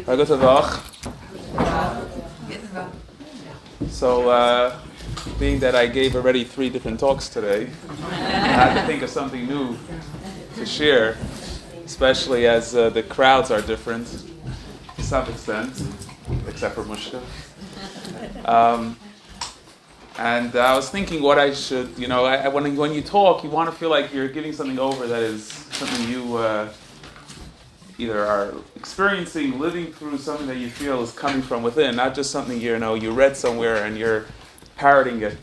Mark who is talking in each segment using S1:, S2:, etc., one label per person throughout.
S1: Guten Tag. So, being that I gave already 3 different talks today, I had to think of something new to share, especially as the crowds are different to some extent, except for Mushka. And I was thinking what I should, when you talk, you want to feel like you're giving something over that is something you either are experiencing, living through, something that you feel is coming from within, not just something you read somewhere and you're parroting it,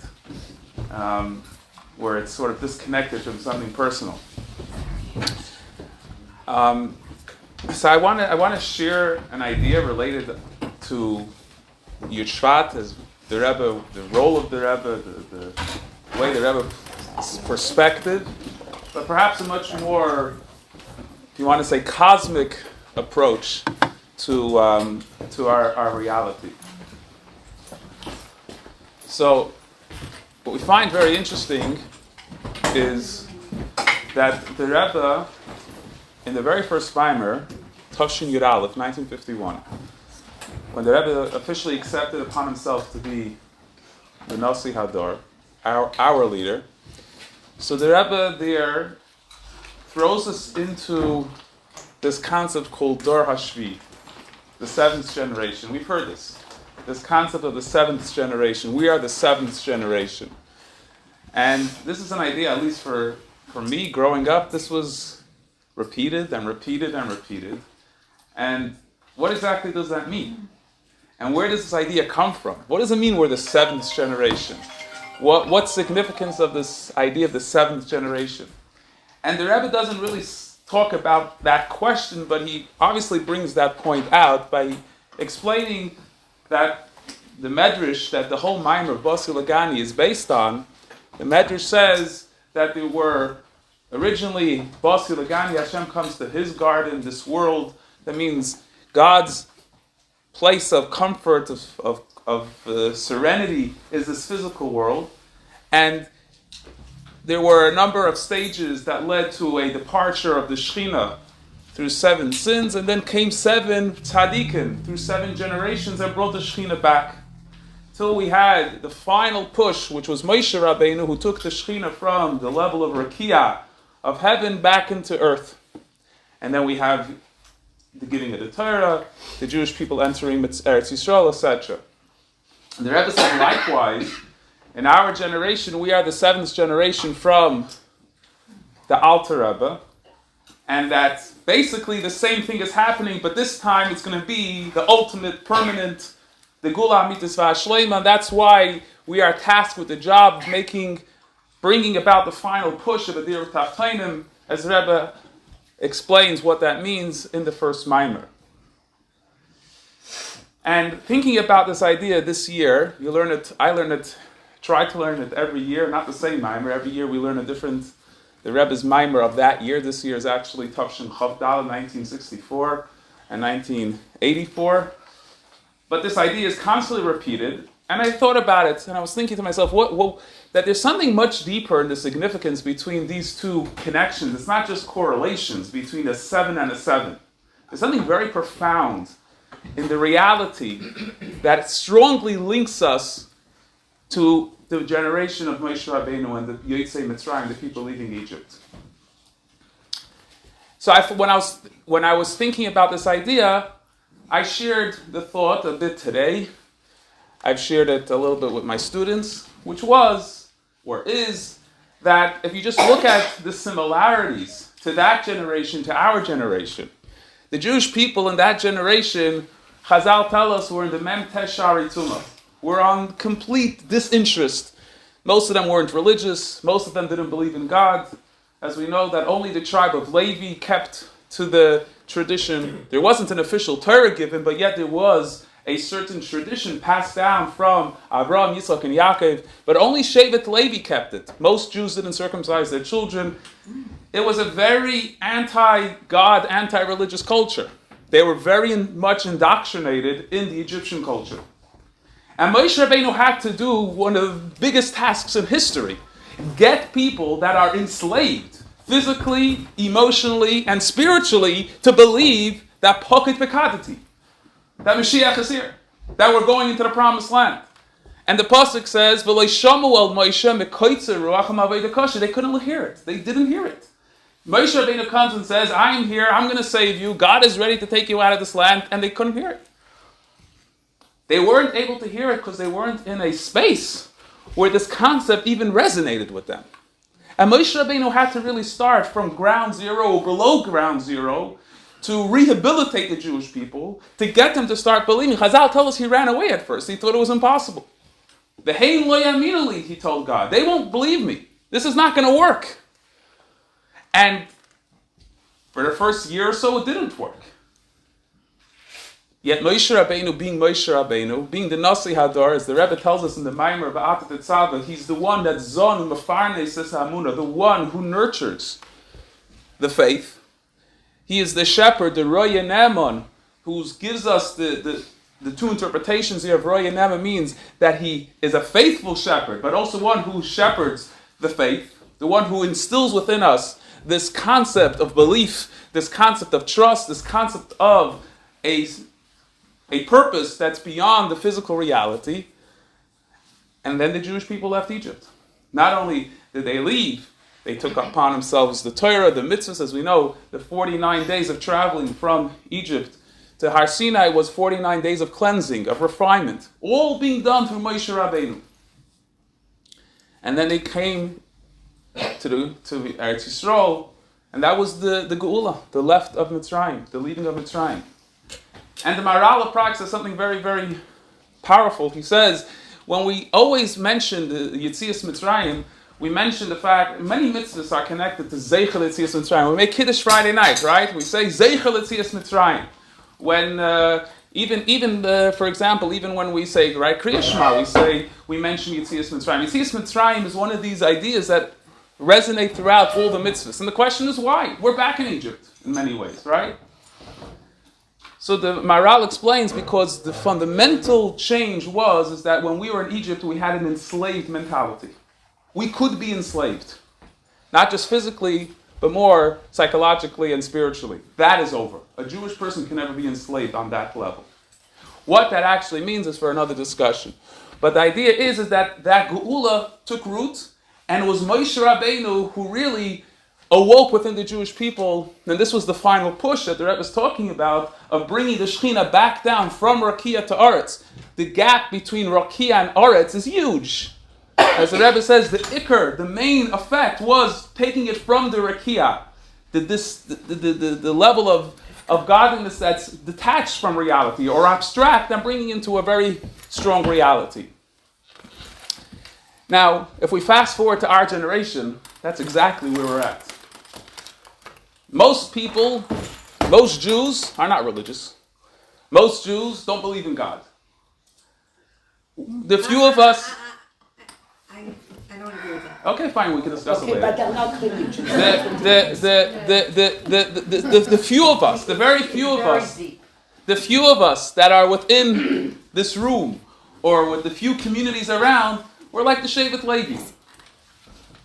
S1: where it's sort of disconnected from something personal. So I want to share an idea related to Shevat, as the Rebbe, the role of the Rebbe, the way the Rebbe perspective, but perhaps a much more, if you want to say, cosmic approach to our reality. So, what we find very interesting is that the Rebbe, in the very first Maimer, Tafshin Yud Aleph, 1951, when the Rebbe officially accepted upon himself to be the Nasi Hador, our leader, so the Rebbe there throws us into this concept called Dor Hashvi, the 7th generation. We've heard this concept of the 7th generation. We are the 7th generation. And this is an idea, at least for me, growing up, this was repeated and repeated and repeated. And what exactly does that mean? And where does this idea come from? What does it mean we're the 7th generation? What's significance of this idea of the 7th generation? And the Rebbe doesn't really talk about that question, but he obviously brings that point out by explaining that the Medrash that the whole Maimer of Basi Lagani is based on, the Medrash says that there were originally Basi Lagani, Hashem comes to his garden, this world, that means God's place of comfort, of serenity is this physical world, and there were a number of stages that led to a departure of the Shekhinah through 7 sins, and then came 7 tzaddikim through 7 generations and brought the Shekhinah back. Till we had the final push, which was Moshe Rabbeinu, who took the Shekhinah from the level of Rakia, of heaven, back into earth. And then we have the giving of the Torah, the Jewish people entering Eretz Yisrael, etc. And the Rebbe said, likewise, in our generation, we are the 7th generation from the Alter Rebbe, and that basically the same thing is happening, but this time it's going to be the ultimate, permanent, the Gula Amitis V'Ashleima, and that's why we are tasked with the job of bringing about the final push of the Dir Tachtainim, as the Rebbe explains what that means in the first Maimer. And thinking about this idea this year, you learn it, I learn it, try to learn it every year, not the same Maimer. Every year we learn the Rebbe's Maimer of that year. This year is actually Tafshin Chabad, 1964 and 1984. But this idea is constantly repeated, and I thought about it, and I was thinking to myself, that there's something much deeper in the significance between these two connections. It's not just correlations between a 7 and a 7. There's something very profound in the reality that strongly links us to the generation of Moshe Rabbeinu and the Yotzei Mitzrayim, the people leaving Egypt. So when I was thinking about this idea, I shared the thought a bit today. I've shared it a little bit with my students, which was, or is, that if you just look at the similarities to that generation, to our generation, the Jewish people in that generation, Chazal tell us, were in the Mem Teshari Tumah. Were on complete disinterest. Most of them weren't religious. Most of them didn't believe in God. As we know that only the tribe of Levi kept to the tradition. There wasn't an official Torah given, but yet there was a certain tradition passed down from Abraham, Yitzchak, and Yaakov, but only Shevat Levi kept it. Most Jews didn't circumcise their children. It was a very anti-God, anti-religious culture. They were very much indoctrinated in the Egyptian culture. And Moshe Rabbeinu had to do one of the biggest tasks in history. Get people that are enslaved, physically, emotionally, and spiritually, to believe that pocket bekadati. that Mashiach is here, that we're going into the promised land. And the pasuk says, "V'lo shamu el Moshe mekoitzer ruacham avodah kosher." They couldn't hear it. They didn't hear it. Moshe Rabbeinu comes and says, "I am here. I'm going to save you. God is ready to take you out of this land," and they couldn't hear it. They weren't able to hear it because they weren't in a space where this concept even resonated with them. And Moshe Rabbeinu had to really start from ground zero or below ground zero to rehabilitate the Jewish people, to get them to start believing. Chazal tell us he ran away at first. He thought it was impossible. V'hein lo yaminu li, he told God. They won't believe me. This is not going to work. And for the first year or so, it didn't work. Yet Moshe Rabbeinu, being the Nasi Hadar, as the Rebbe tells us in the Maimer of Atat Tzava, he's the one that zon mefarnes es hamuna, the one who nurtures the faith. He is the shepherd, the Roya Neman, who gives us the two interpretations here of Roya Neman means that he is a faithful shepherd, but also one who shepherds the faith, the one who instills within us this concept of belief, this concept of trust, this concept of a purpose that's beyond the physical reality. And then the Jewish people left Egypt. Not only did they leave, they took upon themselves the Torah, the mitzvahs. As we know, the 49 days of traveling from Egypt to Har Sinai was 49 days of cleansing, of refinement, all being done through Moshe Rabbeinu. And then they came to Eretz Yisrael, and that was the Geula, the left of Mitzrayim, the leaving of Mitzrayim. And the Maharal of Prague says something very, very powerful. He says, when we always mention the Yetzias Mitzrayim, we mention the fact many mitzvahs are connected to Zeichel Yetzias Mitzrayim. We make Kiddush Friday night, right? We say Zeichel Yetzias Mitzrayim. When for example, even when we say right Kriya Shema, we mention Yetzias Mitzrayim. Yetzias Mitzrayim is one of these ideas that resonate throughout all the mitzvahs. And the question is why? We're back in Egypt in many ways, right? So the Maharal explains because the fundamental change is that when we were in Egypt, we had an enslaved mentality. We could be enslaved. Not just physically, but more psychologically and spiritually. That is over. A Jewish person can never be enslaved on that level. What that actually means is for another discussion. But the idea is that Geula took root, and it was Moshe Rabbeinu who really awoke within the Jewish people, and this was the final push that the Rebbe was talking about, of bringing the Shekhinah back down from Rakia to Aretz. The gap between Rakia and Aretz is huge. As the Rebbe says, the Iker, the main effect, was taking it from the Rakia, the level of godliness that's detached from reality or abstract, and bringing into a very strong reality. Now, if we fast forward to our generation, that's exactly where we're at. Most people, most Jews are not religious. Most Jews don't believe in God. The few of us...
S2: I don't agree with that.
S1: Okay, fine, we can discuss it later.
S3: But they're not clearly Jews.
S1: The few of us, the very few of us, the few of us that are within this room, or with the few communities around, we're like the Shevat Levi.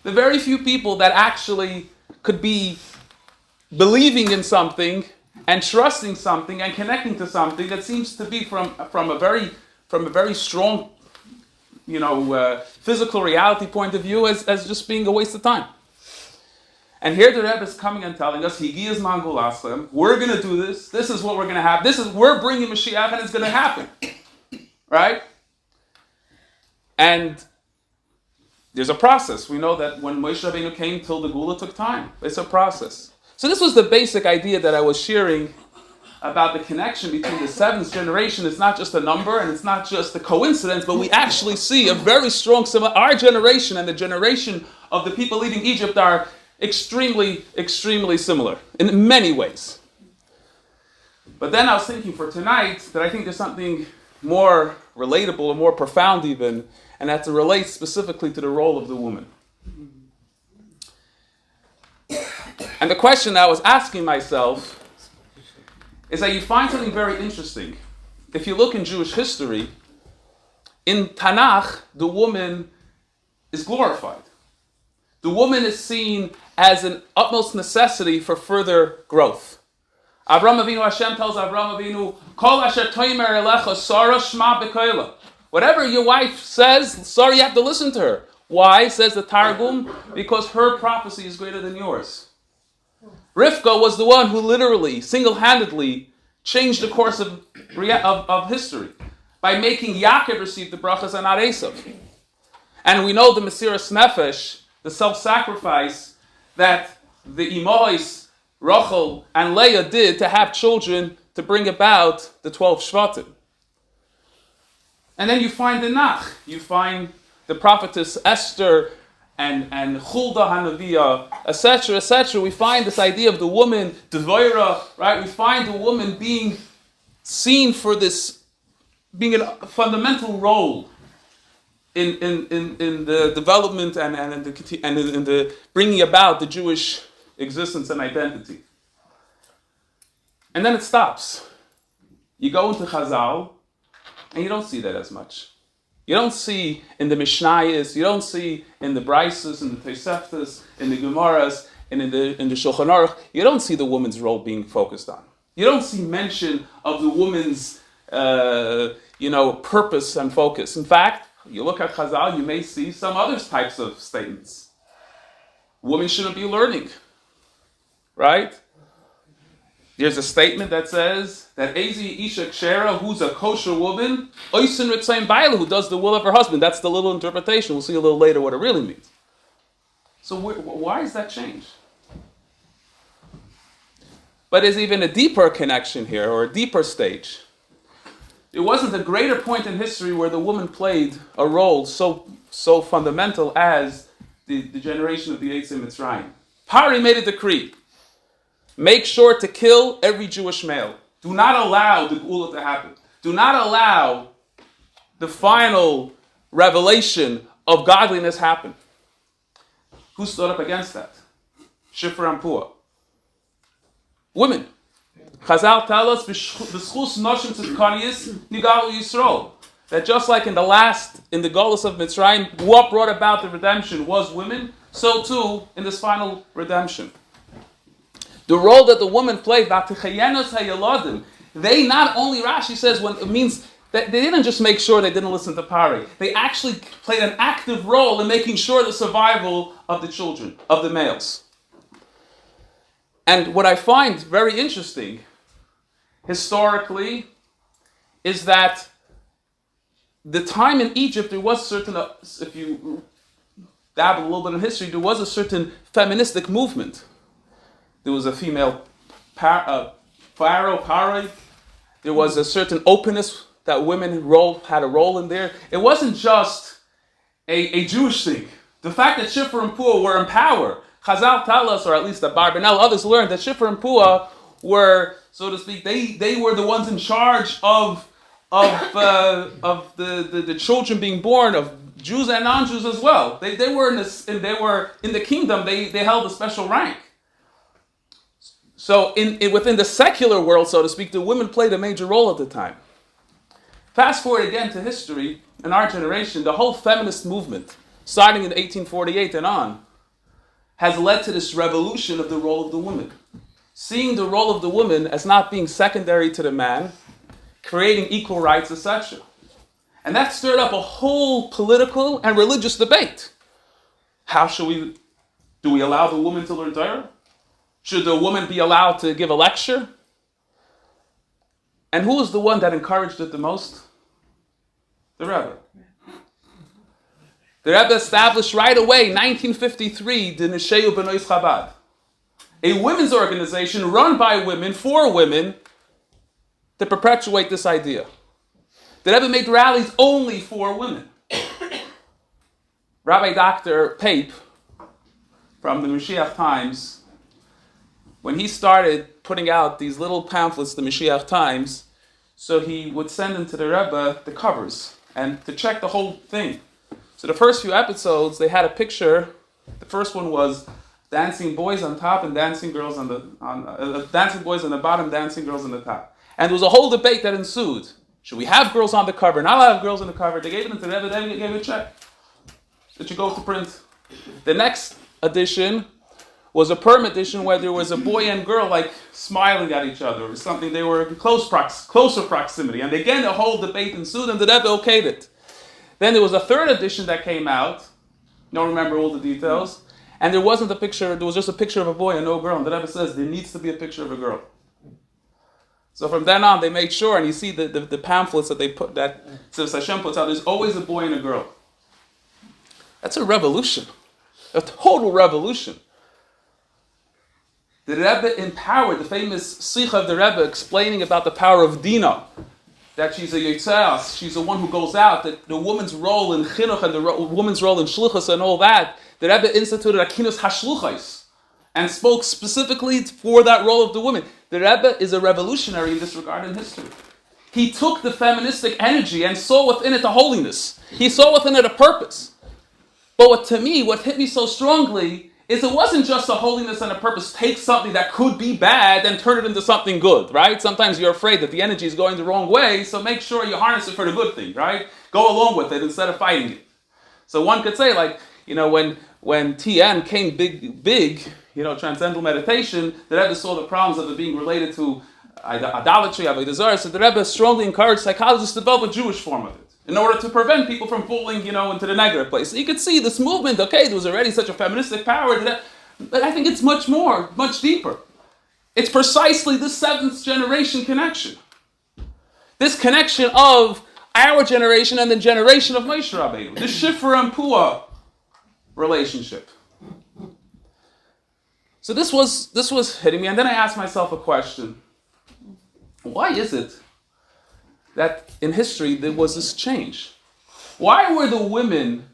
S1: The very few people that actually could be believing in something and trusting something and connecting to something that seems to be from a very strong, physical reality point of view as just being a waste of time. And here the Rebbe is coming and telling us, Higiyaz Mangul Aslam, we're going to do this. This is what we're going to have. We're bringing Mashiach, and it's going to happen, right? And there's a process. We know that when Moshe Rabbeinu came till the Geula took time. It's a process. So this was the basic idea that I was sharing about the connection between the seventh generation. It's not just a number, and it's not just a coincidence, but we actually see a very strong similarity. Our generation and the generation of the people leaving Egypt are extremely, extremely similar in many ways. But then I was thinking for tonight that I think there's something more relatable or more profound even, and that relates specifically to the role of the woman. And the question I was asking myself is that you find something very interesting. If you look in Jewish history, in Tanakh, the woman is glorified. The woman is seen as an utmost necessity for further growth. Avram Avinu, Hashem tells Avram Avinu, Kol asher toimer elecha Sarah shma b'koila. Whatever your wife says, Sarah, you have to listen to her. Why, says the Targum? Because her prophecy is greater than yours. Rivka was the one who literally, single-handedly, changed the course of history by making Yaakov receive the brachas and not Esav. And we know the Mesiras Nefesh, the self-sacrifice that the Imois, Rachel, and Leah did to have children to bring about the 12 Shvatim. And then you find the Nach, you find the prophetess Esther and Hulda Hanaviah, etc., etc. We find this idea of the woman, Devorah, right? We find the woman being seen for this, being a fundamental role in the development and in the bringing about the Jewish existence and identity. And then it stops. You go into Chazal, and you don't see that as much. You don't see in the Mishnayos, you don't see in the Brises, in the Toseftas, in the Gemaras, and in the Shulchan Aruch, you don't see the woman's role being focused on. You don't see mention of the woman's purpose and focus. In fact, you look at Chazal, you may see some other types of statements. Women shouldn't be learning, right? There's a statement that says that Ezi Isha Kshera, who's a kosher woman, Oisin Ritzayin Baila, who does the will of her husband. That's the little interpretation. We'll see a little later what it really means. So why is that change? But there's even a deeper connection here, or a deeper stage. It wasn't a greater point in history where the woman played a role so fundamental as the generation of the Eitzim Mitzrayim. Pari made a decree. Make sure to kill every Jewish male. Do not allow the Geula to happen. Do not allow the final revelation of godliness happen. Who stood up against that? Shifra and Pua. Women. Chazal tell us, "B'schus noshim tzidkaniyis nigalu Yisrael." That just like in the Golus of Mitzrayim, what brought about the redemption was women, so too in this final redemption. The role that the woman played, they not only, Rashi says, when it means that they didn't just make sure they didn't listen to Pari, they actually played an active role in making sure the survival of the children, of the males. And what I find very interesting, historically, is that the time in Egypt, there was certain, if you dabble a little bit in history, there was a certain feministic movement. There was a female pharaoh, Pari. There was a certain openness that women had a role in there. It wasn't just a Jewish thing. The fact that Shifra and Pua were in power, Chazal tell us, or at least the Barbanel, others learned that Shifra and Pua were, so to speak, they were the ones in charge of the children being born, of Jews and non-Jews as well. They were in the kingdom. They held a special rank. So within the secular world, so to speak, the women played a major role at the time. Fast forward again to history, in our generation, the whole feminist movement, starting in 1848 and on, has led to this revolution of the role of the woman. Seeing the role of the woman as not being secondary to the man, creating equal rights, etc. And that stirred up a whole political and religious debate. Do we allow the woman to learn Torah? Should the woman be allowed to give a lecture? And who was the one that encouraged it the most? The Rebbe. The Rebbe established right away, 1953, the Nieshe B'nois Chabad. A women's organization run by women, for women, to perpetuate this idea. The Rebbe made rallies only for women. Rabbi Dr. Pape, from the Mashiach Times, when he started putting out these little pamphlets, the Mashiach Times, so he would send them to the Rebbe the covers and to check the whole thing. So the first few episodes, they had a picture. The first one was dancing boys on top and dancing girls dancing boys on the bottom, dancing girls on the top. And there was a whole debate that ensued. Should we have girls on the cover? Not have girls on the cover. They gave it to the Rebbe, then he gave a check. It should go to print. The next edition was a Purim edition where there was a boy and girl like smiling at each other or something. They were in closer proximity. And again, a whole debate ensued and the Rebbe okayed it. Then there was a third edition that came out. Don't remember all the details. And there wasn't a picture, there was just a picture of a boy and no girl. And the Rebbe says there needs to be a picture of a girl. So from then on, they made sure, and you see the pamphlets that they put, that Tzivos Hashem puts out, there's always a boy and a girl. That's a revolution. A total revolution. The Rebbe empowered, the famous Sikha of the Rebbe explaining about the power of Dina, that she's a Yotzeas, she's the one who goes out, that the woman's role in Chinuch and the woman's role in Shluchas and all that, the Rebbe instituted Akinus Hashluchais and spoke specifically for that role of the woman. The Rebbe is a revolutionary in this regard in history. He took the feministic energy and saw within it a holiness. He saw within it a purpose. But what hit me so strongly is it wasn't just a holiness and a purpose. Take something that could be bad and turn it into something good, right? Sometimes you're afraid that the energy is going the wrong way, so make sure you harness it for the good thing, right? Go along with it instead of fighting it. So one could say, like, when TN came big, transcendental meditation, the Rebbe saw the problems of it being related to idolatry, avodah zarah. So the Rebbe strongly encouraged psychologists to develop a Jewish form of it in order to prevent people from falling, into the negative place. So you could see this movement. Okay, there was already such a feministic power, but I think it's much more, much deeper. It's precisely this seventh generation connection. This connection of our generation and the generation of Moshe Rabbeinu. The Shifra and Pua relationship. So this was hitting me, and then I asked myself a question. Why is it that in history there was this change? Why were the women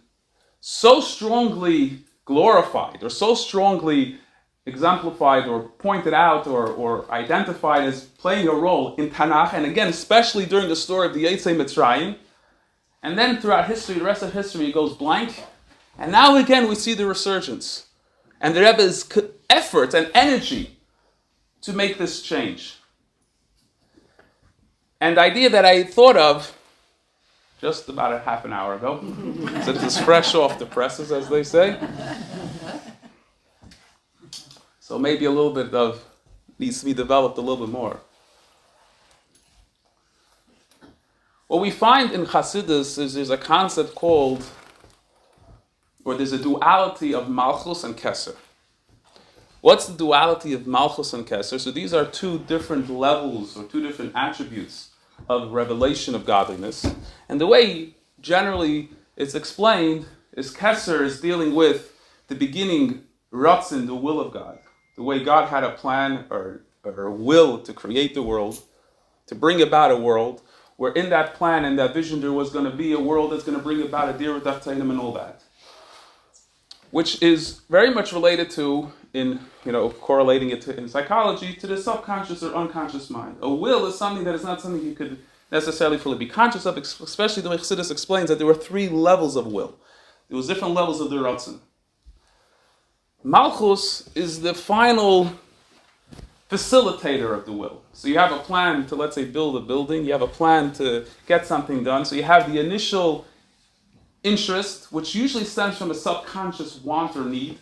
S1: so strongly glorified or so strongly exemplified or pointed out or identified as playing a role in Tanakh, and again, especially during the story of the Yetzei Mitzrayim, and then throughout history, the rest of history goes blank, and now again we see the resurgence and the Rebbe's effort and energy to make this change. And the idea that I thought of just about a half an hour ago, so this is fresh off the presses, as they say. So maybe a little bit of needs to be developed a little bit more. What we find in Chassidus is there's a concept called, or there's a duality of Malchus and Keser. What's the duality of Malchus and Keser? So these are two different levels or two different attributes of revelation of godliness. And the way generally it's explained is Keser is dealing with the beginning Ratzin, the will of God. The way God had a plan or a will to create the world, to bring about a world, where in that plan and that vision there was going to be a world that's going to bring about a Dir Daftainim and all that. Which is very much related to, correlating it in psychology, to the subconscious or unconscious mind. A will is something that is not something you could necessarily fully be conscious of, especially the way Chassidus explains that there were three levels of will. There was different levels of the Ratzin. Malchus is the final facilitator of the will. So you have a plan to, let's say, build a building. You have a plan to get something done. So you have the initial interest, which usually stems from a subconscious want or need,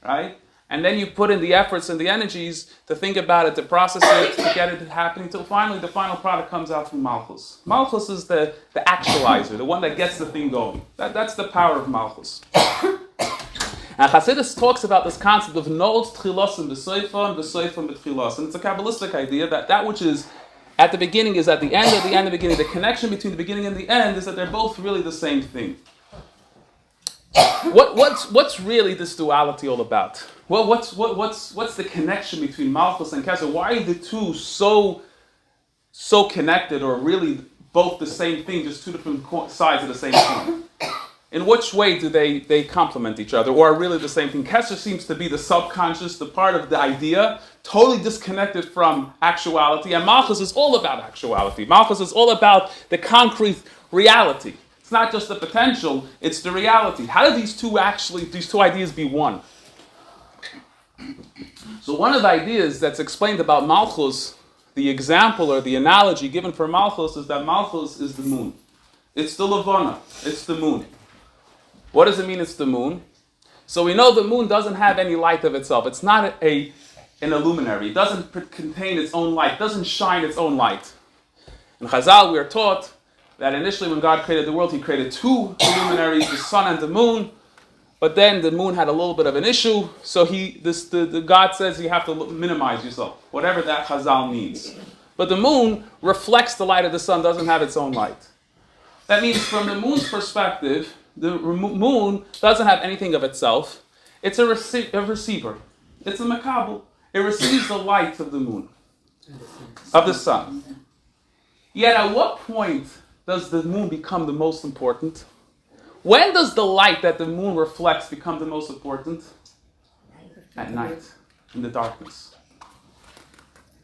S1: right? And then you put in the efforts and the energies to think about it, to process it, to get it happening, until finally the final product comes out from Malchus. Malchus is the actualizer, the one that gets the thing going. That's the power of Malchus. And Chassidus talks about this concept of No'ot Tchilosim B'Soifon, B'Soifon B'Tchilos. And it's a Kabbalistic idea that which is at the beginning is at the end, at the end, the beginning. The connection between the beginning and the end is that they're both really the same thing. What's really this duality all about? Well, what's the connection between Malchus and Keser? Why are the two so connected, or really both the same thing, just two different sides of the same coin? In which way do they complement each other, or are really the same thing? Keser seems to be the subconscious, the part of the idea, totally disconnected from actuality, and Malchus is all about actuality. Malchus is all about the concrete reality. It's not just the potential, it's the reality. How do these two ideas be one? So one of the ideas that's explained about Malchus, the example or the analogy given for Malchus, is that Malchus is the moon. It's the Levana, it's the moon. What does it mean it's the moon? So we know the moon doesn't have any light of itself. It's not an illuminary. It doesn't contain its own light. It doesn't shine its own light. In Chazal, we are taught that initially when God created the world, he created two luminaries, the sun and the moon. But then the moon had a little bit of an issue, so God says you have to minimize yourself, whatever that Chazal means. But the moon reflects the light of the sun, doesn't have its own light. That means from the moon's perspective, the moon doesn't have anything of itself. It's a receiver. It's a makabel. It receives the light of the moon, of the sun. Yet at what point does the moon become the most important? When does the light that the moon reflects become the most important? At night, in the darkness.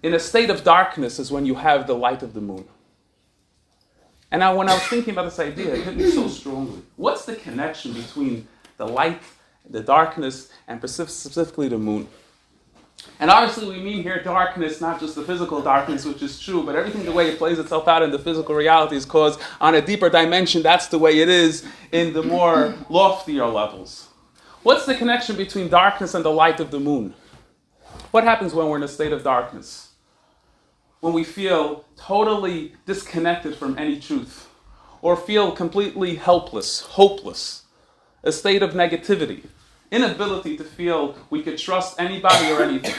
S1: In a state of darkness is when you have the light of the moon. And now when I was thinking about this idea, it hit me so strongly. What's the connection between the light, the darkness, and specifically the moon? And obviously we mean here darkness, not just the physical darkness, which is true, but everything the way it plays itself out in the physical reality is because on a deeper dimension, that's the way it is in the more loftier levels. What's the connection between darkness and the light of the moon? What happens when we're in a state of darkness? When we feel totally disconnected from any truth, or feel completely helpless, hopeless, a state of negativity, inability to feel we could trust anybody or anything.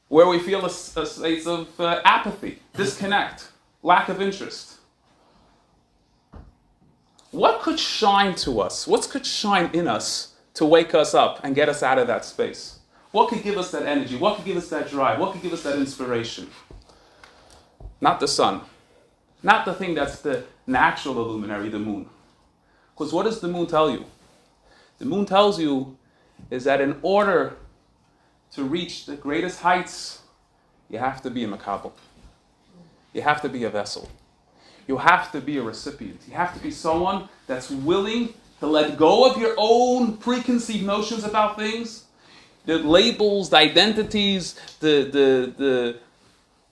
S1: Where we feel a state of apathy, disconnect, lack of interest. What could shine to us? What could shine in us to wake us up and get us out of that space? What could give us that energy? What could give us that drive? What could give us that inspiration? Not the sun. Not the thing that's the natural luminary, the moon. Because what does the moon tell you? The moon tells you is that in order to reach the greatest heights, you have to be a makabel. You have to be a vessel. You have to be a recipient. You have to be someone that's willing to let go of your own preconceived notions about things, the labels, the identities, the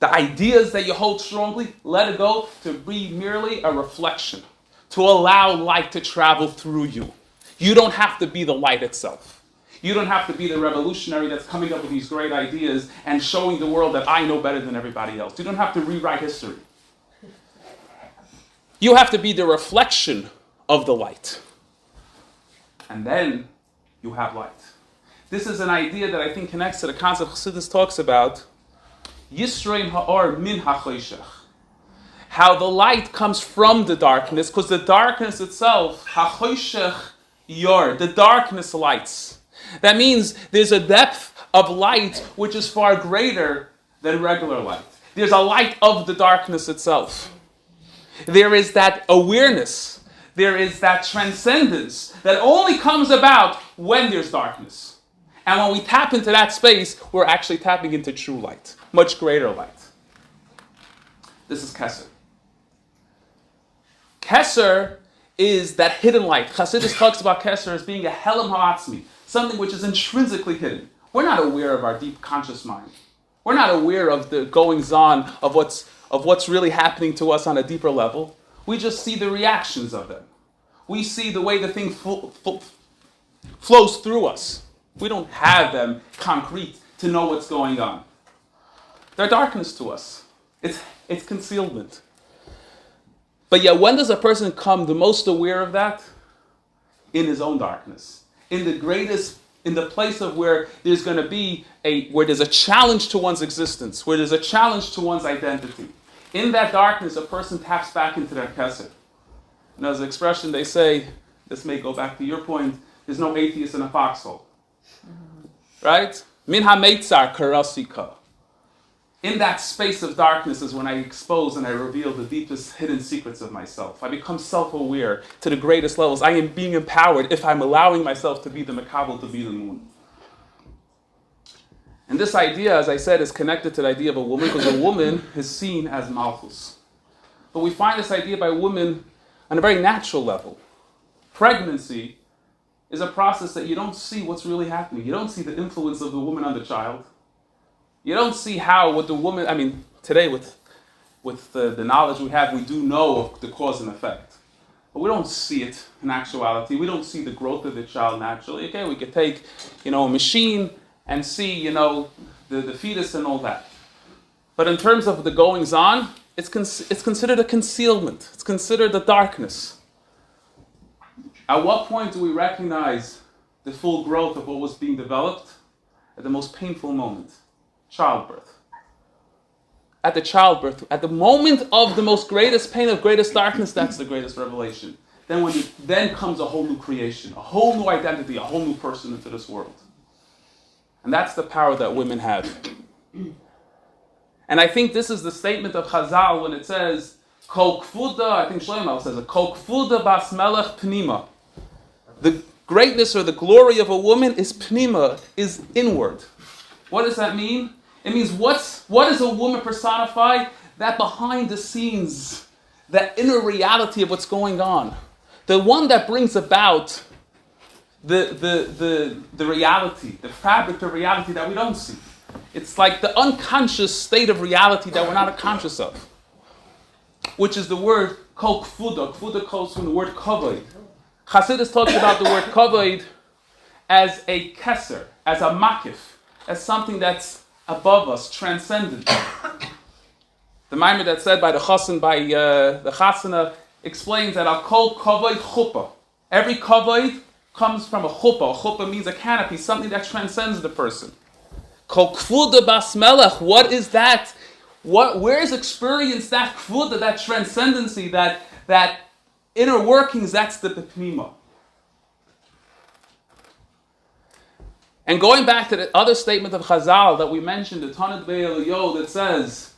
S1: ideas that you hold strongly. Let it go to be merely a reflection, to allow light to travel through you. You don't have to be the light itself. You don't have to be the revolutionary that's coming up with these great ideas and showing the world that I know better than everybody else. You don't have to rewrite history. You have to be the reflection of the light. And then you have light. This is an idea that I think connects to the concept Chassidus talks about, Yisrein ha'or min ha'choshech. How the light comes from the darkness, because the darkness itself, ha'choshech yor, the darkness lights. That means there's a depth of light which is far greater than regular light. There's a light of the darkness itself. There is that awareness, there is that transcendence that only comes about when there's darkness. And when we tap into that space, we're actually tapping into true light, much greater light. This is Keser. Keser is that hidden light. Chassidus talks about Keser as being a helam ha'atzmi, something which is intrinsically hidden. We're not aware of our deep conscious mind. We're not aware of the goings-on of what's really happening to us on a deeper level. We just see the reactions of them. We see the way the thing flows through us. We don't have them concrete to know what's going on. They're darkness to us. It's concealment. But yet, when does a person come the most aware of that? In his own darkness. In the place of where there's going to be where there's a challenge to one's existence, where there's a challenge to one's identity. In that darkness, a person taps back into their kesed. And as an expression, they say, this may go back to your point, there's no atheist in a foxhole. Right? Min ha-meitzar karasika. In that space of darkness is when I expose and I reveal the deepest hidden secrets of myself. I become self-aware to the greatest levels. I am being empowered if I'm allowing myself to be the makabel, to be the moon. And this idea, as I said, is connected to the idea of a woman, because a woman is seen as malchus. But we find this idea by women on a very natural level. Pregnancy is a process that you don't see what's really happening. You don't see the influence of the woman on the child. You don't see what the woman, today with the knowledge we have, we do know of the cause and effect. but we don't see it in actuality. We don't see the growth of the child naturally. Okay, we could take, a machine and see, the fetus and all that. But in terms of the goings on, it's considered a concealment. It's considered a darkness. At what point do we recognize the full growth of what was being developed? At the most painful moment, childbirth. At the childbirth, at the moment of the most greatest pain, of greatest darkness, that's the greatest revelation. Then comes a whole new creation, a whole new identity, a whole new person into this world. And that's the power that women have. And I think this is the statement of Chazal when it says, Kol kfuda, I think Shlomo says it, Kol kfuda bas melech pnima. The greatness or the glory of a woman is pnima, is inward. What does that mean? It means what does a woman personify? That behind the scenes, that inner reality of what's going on. The one that brings about the reality, the fabric of reality that we don't see. It's like the unconscious state of reality that we're not conscious of. Which is the word kol kfuda. Kfuda comes from the word kavod. Chassidus talks about the word kavod as a keser, as a makif, as something that's above us, transcendent. The mimer that's said by the chassan, by the chasana, explains that al kol kavod chuppah. Every kavod comes from a chuppah. A chuppah means a canopy, something that transcends the person. Kol kfuda bas melech. What is that? Where's experienced that kfuda, that transcendency, that inner workings? That's the pnima. And going back to the other statement of Chazal that we mentioned, the Tanit Be'eliyo, that says,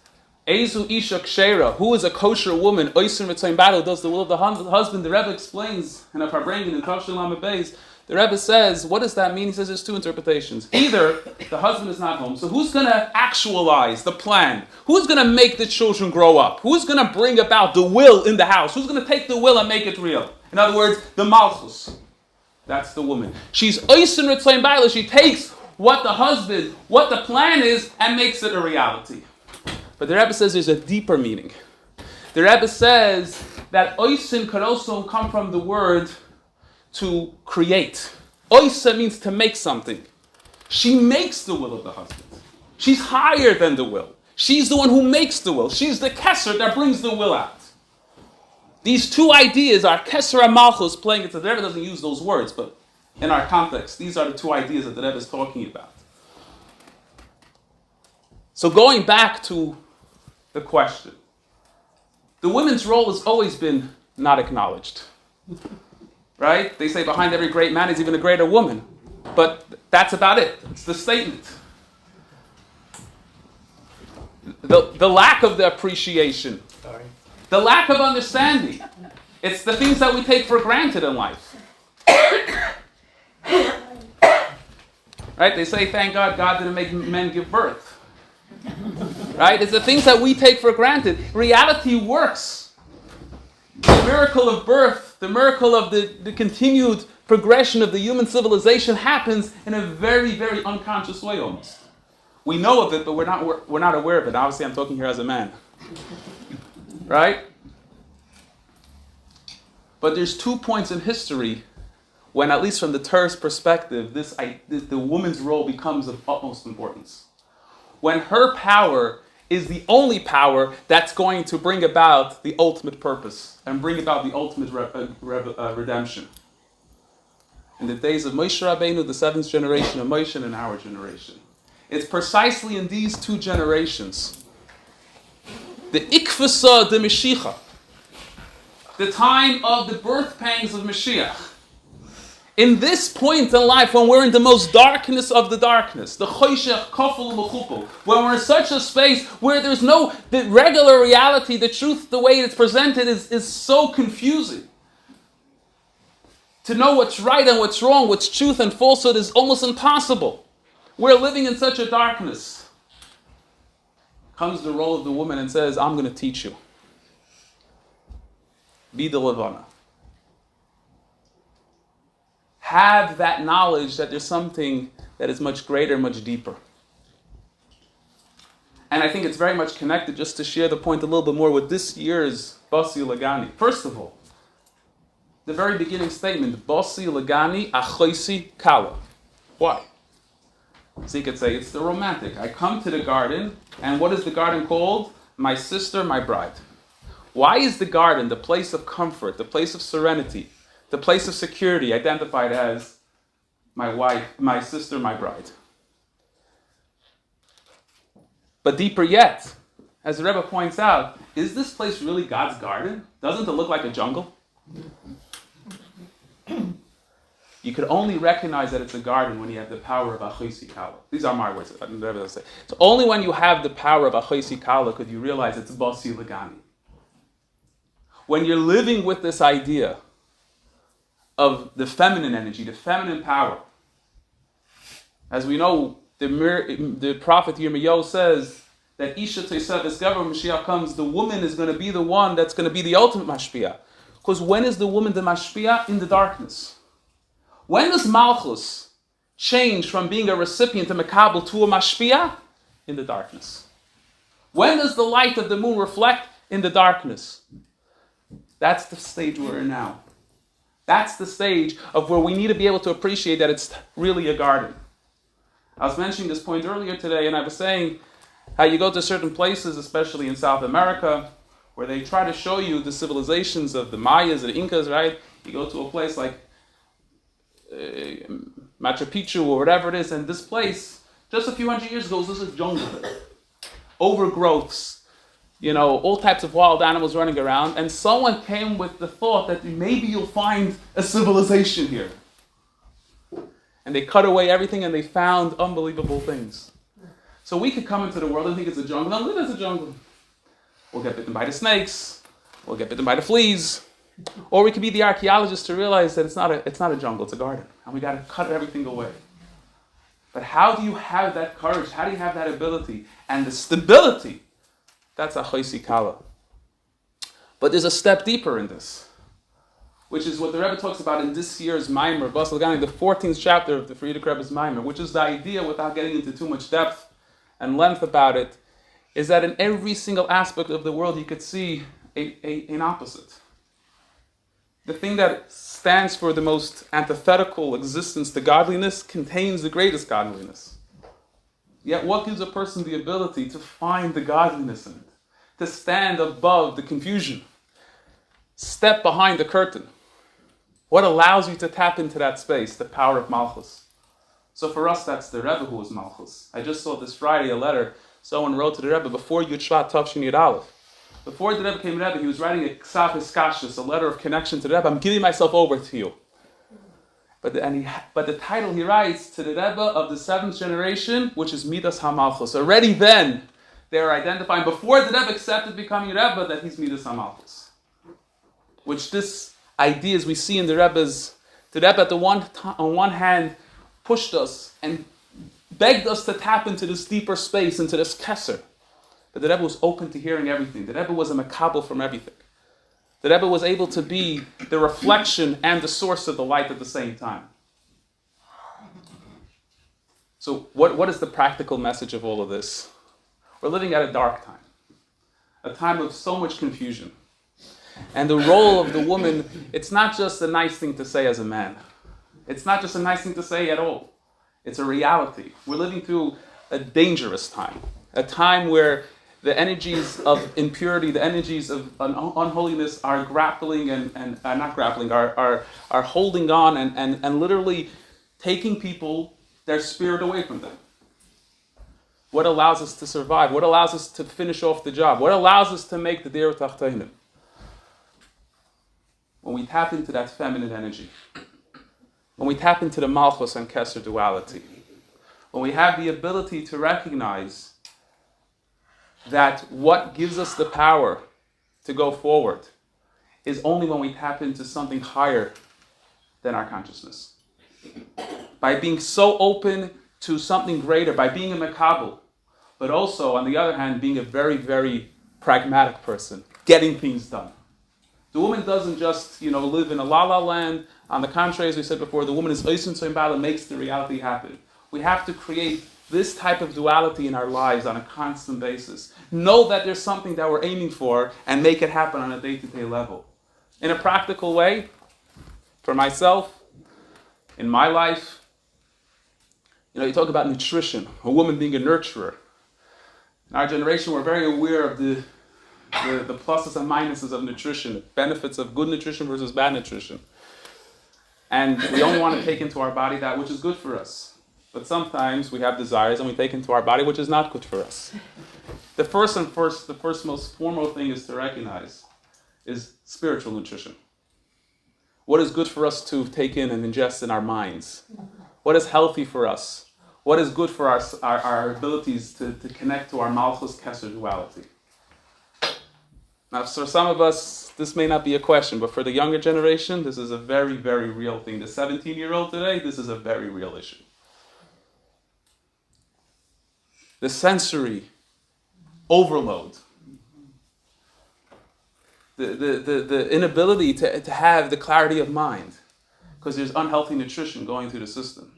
S1: Ezu isha kshera, who is a kosher woman, oisin ritzayin battle, does the will of the husband. The Rebbe explains, and if I bring it in Tafshil Lamed Beis, the Rebbe says, what does that mean? He says there's two interpretations. Either the husband is not home, so who's going to actualize the plan? Who's going to make the children grow up? Who's going to bring about the will in the house? Who's going to take the will and make it real? In other words, the malchus. That's the woman. She's oisin ritzayin battle. She takes what the plan is, and makes it a reality. But the Rebbe says there's a deeper meaning. The Rebbe says that oisin could also come from the word to create. Oisa means to make something. She makes the will of the husband. She's higher than the will. She's the one who makes the will. She's the keser that brings the will out. These two ideas are keser and malchus playing it. The Rebbe doesn't use those words, but in our context, these are the two ideas that the Rebbe is talking about. So going back to the question, the women's role has always been not acknowledged. Right? They say behind every great man is even a greater woman. But that's about it. It's the statement. The lack of the appreciation. The lack of understanding. It's the things that we take for granted in life. Right? They say, thank God didn't make men give birth. Right? It's the things that we take for granted. Reality works. The miracle of birth, the miracle of the continued progression of the human civilization happens in a very, very unconscious way almost. We know of it, but we're not aware of it. Obviously, I'm talking here as a man. Right? But there's 2 points in history when, at least from the Torah's perspective, the woman's role becomes of utmost importance. When her power is the only power that's going to bring about the ultimate purpose and bring about the ultimate redemption. In the days of Moshe Rabbeinu, the 7th generation of Moshe, and our generation. It's precisely in these 2 generations, the ikvasa de Mashiach, the time of the birth pangs of Mashiach. In this point in life, when we're in the most darkness of the darkness, the choshech kafel mechupel, when we're in such a space where there's the regular reality, the truth, the way it's presented is so confusing. To know what's right and what's wrong, what's truth and falsehood is almost impossible. We're living in such a darkness. Comes the role of the woman and says, I'm going to teach you. Be the Levana. Have that knowledge that there's something that is much greater, much deeper. And I think it's very much connected, just to share the point a little bit more, with this year's Basi Lagani. First of all, the very beginning statement, Bosi Lagani Achoisi Kala. Why? So you could say it's the romantic. I come to the garden, and what is the garden called? My sister, my bride. Why is the garden the place of comfort, the place of serenity, the place of security identified as my wife, my sister, my bride? But deeper yet, as the Rebbe points out, is this place really God's garden? Doesn't it look like a jungle? You could only recognize that it's a garden when you have the power of Achoisi Kala. These are my words. The Rebbe doesn't say. So only when you have the power of Achoisi Kala could you realize it's Bosi Lagani. When you're living with this idea of the feminine energy, the feminine power, as we know, the prophet Yirmiyahu says that Isha Teisah V'Sgever, when Mashiach comes, the woman is going to be the one that's going to be the ultimate mashpia. Because when is the woman the mashpia? In the darkness. When does Malchus change from being a recipient, a mekabel, to a mashpia? In the darkness. When does the light of the moon reflect? In the darkness. That's the stage we're in now. That's the stage of where we need to be able to appreciate that it's really a garden. I was mentioning this point earlier today, and I was saying how you go to certain places, especially in South America, where they try to show you the civilizations of the Mayas and the Incas, right? You go to a place like Machu Picchu or whatever it is, and this place, just a few hundred years ago, was a jungle. Overgrowths, all types of wild animals running around, and someone came with the thought that maybe you'll find a civilization here. And they cut away everything and they found unbelievable things. So we could come into the world and think it's a jungle. No, live as a jungle. We'll get bitten by the snakes. We'll get bitten by the fleas. Or we could be the archaeologists to realize that it's not a jungle, it's a garden. And we got to cut everything away. But how do you have that courage? How do you have that ability? And the stability, that's Achoisi Kala. But there's a step deeper in this, which is what the Rebbe talks about in this year's Maimer, Bas Lagani, the 14th chapter of the Frierdiker Rebbe's Maimer, which is the idea, without getting into too much depth and length about it, is that in every single aspect of the world you could see an opposite. The thing that stands for the most antithetical existence to godliness contains the greatest godliness. Yet what gives a person the ability to find the godliness in it? To stand above the confusion? Step behind the curtain? What allows you to tap into that space? The power of Malchus. So for us, that's the Rebbe who is Malchus. I just saw this Friday a letter someone wrote to the Rebbe before Yud Shvat Tavshin Yud Aleph. Before the Rebbe became Rebbe, he was writing a Ksav Hiskashus, a letter of connection to the Rebbe. I'm giving myself over to you. But the title he writes to the Rebbe of the 7th generation, which is Midas HaMalchus. Already then, they are identifying, before the Rebbe accepted becoming Rebbe, that he's Midas HaMalchus. Which this idea, as we see in the Rebbe's, the Rebbe on one hand pushed us and begged us to tap into this deeper space, into this Kesser. But the Rebbe was open to hearing everything. The Rebbe was a mekabel from everything. The Rebbe was able to be the reflection and the source of the light at the same time. So what is the practical message of all of this? We're living at a dark time. A time of so much confusion. And the role of the woman, it's not just a nice thing to say as a man. It's not just a nice thing to say at all. It's a reality. We're living through a dangerous time. A time where the energies of impurity, the energies of unholiness are grappling and not grappling, are holding on and literally taking people, their spirit away from them. What allows us to survive? What allows us to finish off the job? What allows us to make the Deir Tachtainim? When we tap into that feminine energy, when we tap into the Malchus and Kesser duality, when we have the ability to recognize that what gives us the power to go forward is only when we tap into something higher than our consciousness. By being so open to something greater, by being a mekabel, but also, on the other hand, being a very, very pragmatic person, getting things done. The woman doesn't just, live in a la-la land. On the contrary, as we said before, the woman is oisin soim and makes the reality happen. We have to create this type of duality in our lives on a constant basis. Know that there's something that we're aiming for and make it happen on a day-to-day level. In a practical way, For myself, in my life, you talk about nutrition, a woman being a nurturer. In our generation, we're very aware of the pluses and minuses of nutrition, the benefits of good nutrition versus bad nutrition. And we only want to take into our body that which is good for us. But sometimes we have desires and we take into our body which is not good for us. The first most formal thing is to recognize is spiritual nutrition. What is good for us to take in and ingest in our minds? What is healthy for us? What is good for our abilities to connect to our Malchus Kesser duality? Now, for some of us, this may not be a question, but for the younger generation, this is a very, very real thing. The 17-year-old today, this is a very real issue. The sensory overload, the inability to have the clarity of mind, because there's unhealthy nutrition going through the system.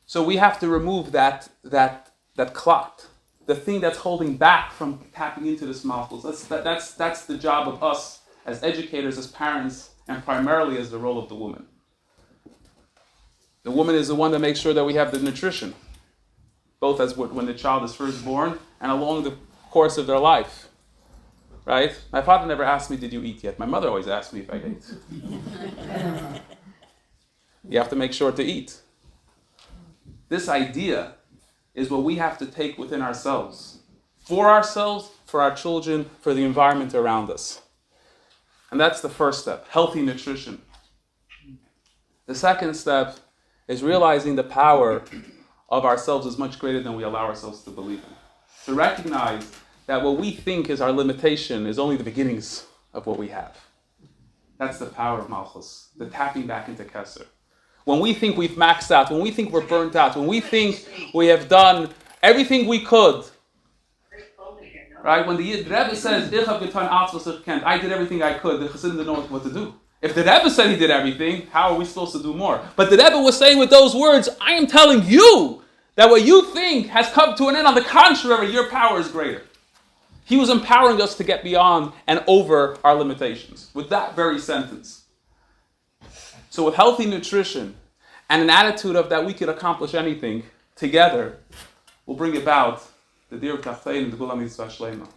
S1: So we have to remove that clot, the thing that's holding back from tapping into this malchus. That's the job of us as educators, as parents, and primarily as the role of the woman. The woman is the one that makes sure that we have the nutrition, both as when the child is first born and along the course of their life. Right? My father never asked me, did you eat yet? My mother always asked me if I ate. You have to make sure to eat. This idea is what we have to take within ourselves. For ourselves, for our children, for the environment around us. And that's the first step, healthy nutrition. The second step is realizing the power of ourselves is much greater than we allow ourselves to believe in. To recognize that what we think is our limitation is only the beginnings of what we have. That's the power of Malchus, the tapping back into Kesser. When we think we've maxed out, when we think we're burnt out, when we think we have done everything we could, right? When the Rebbe says, I did everything I could, the Chassidim didn't know what to do. If the Rebbe said he did everything, how are we supposed to do more? But the Rebbe was saying with those words, I am telling you that what you think has come to an end. On the contrary, your power is greater. He was empowering us to get beyond and over our limitations with that very sentence. So with healthy nutrition and an attitude of that we could accomplish anything together, will bring about the Dir Kaftein and the Gulam Yitzvah Shleima.